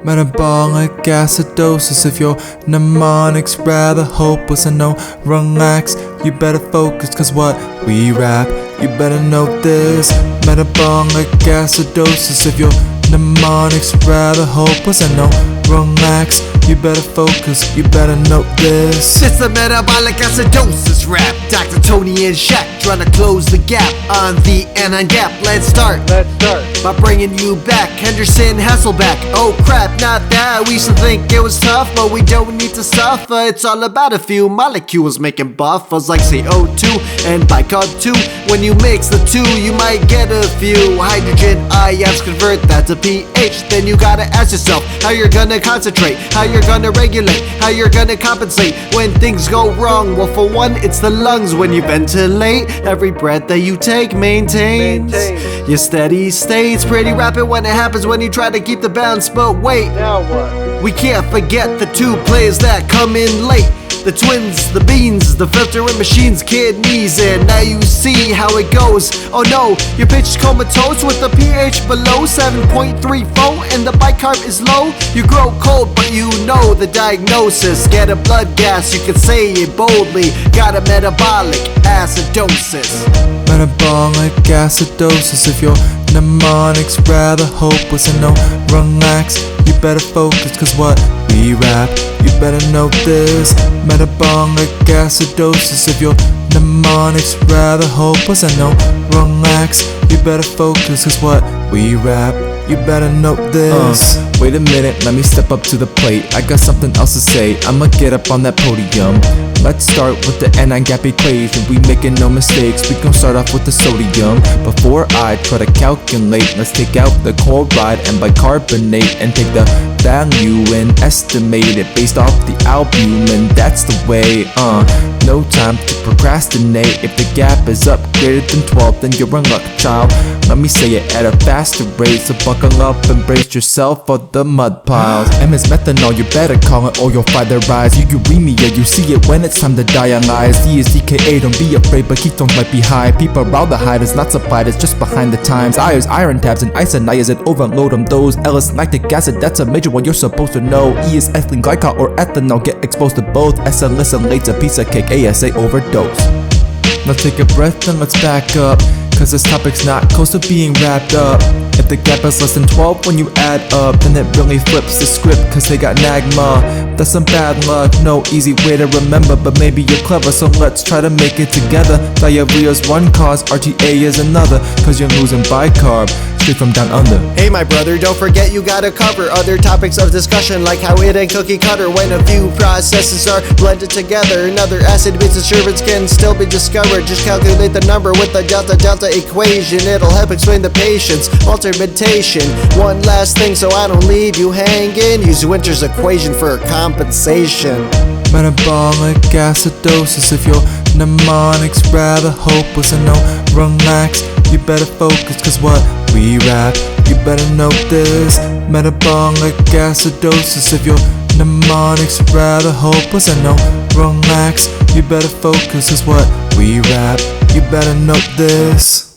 Metabolic acidosis. If your mnemonics rather hopeless, I know, relax, you better focus, cause what we rap, you better know this. Metabolic acidosis. If your mnemonics rather hopeless, I know, relax, you better focus, you better know this. It's the Metabolic Acidosis rap. Dr. Tony and Shak trying to close the gap on the anion gap. Let's start by bringing you back Henderson Hasselback. Oh crap, not that. We used to think it was tough, but we don't need to suffer. It's all about a few molecules making buffers like CO2 and bicarb 2. When you mix the two, you might get a few hydrogen ions, convert that to pH. Then you gotta ask yourself how you're gonna concentrate, how you're gonna regulate, how you're gonna compensate when things go wrong. Well, for one, it's the lungs. When you ventilate, every breath that you take maintains your steady state's pretty rapid when it happens when you try to keep the balance. But wait, Now what? we can't forget the two players that come in late. The twins, the beans, the filtering machines, kidneys, and now you see how it goes. Oh no, your pitch is comatose with the pH below 7.34 and the bicarb is low. You grow cold, but you know the diagnosis. Get a blood gas, you can say it boldly. Got a metabolic acidosis. Metabolic acidosis. If your mnemonics rather hopeless, I know, relax, you better focus, cause what we rap, you better know this. Metabolic acidosis. If your mnemonics rather hopeless, I know, relax, you better focus, cause what we rap, you better know this. Wait a minute, let me step up to the plate. I got something else to say, I'ma get up on that podium. Let's start with the anion gap equation. We making no mistakes, we gon' start off with the sodium. Before I try to calculate, let's take out the chloride and bicarbonate and take the value and estimate it based off the albumin. That's the way, no time to procrastinate. If the gap is up greater than 12, then you're in luck, child. Let me say it at a faster rate, so buckle up and brace yourself for the mud piles. MS methanol, you better call it or you'll find their rise. Uremia, you see it when it's time to dialyze. DSDKA, don't be afraid, but ketones might be high. People-aldehyde is not supplied, it's just behind the times. IOs, iron tabs, and isoniazid, overload them. Those L-lactic acid, that's a major one you're supposed to know. E is ethylene glycol or ethanol, get exposed to both. Salicylate's a piece of cake, ASA overdose. Let's take a breath and let's back up, cause this topic's not close to being wrapped up. If the gap is less than 12 when you add up, then it really flips the script, cause they got nagma. That's some bad luck, no easy way to remember, but maybe you're clever, so let's try to make it together. Diarrhea's one cause, RTA is another, cause you're losing bicarb straight from down under. Hey my brother, don't forget you gotta cover other topics of discussion, like how it ain't cookie cutter when a few processes are blended together. Another acid base disturbance can still be discovered. Just calculate the number with the delta-delta equation. It'll help explain the patient's altermentation. One last thing so I don't leave you hanging. Use Winter's equation for compensation. Metabolic acidosis. If your mnemonics rather hopeless, I know, relax, you better focus, cause what we rap, you better know this. Metabolic acidosis. If your mnemonics rather hopeless, I know, relax, you better focus, cause what we rap, you better know this.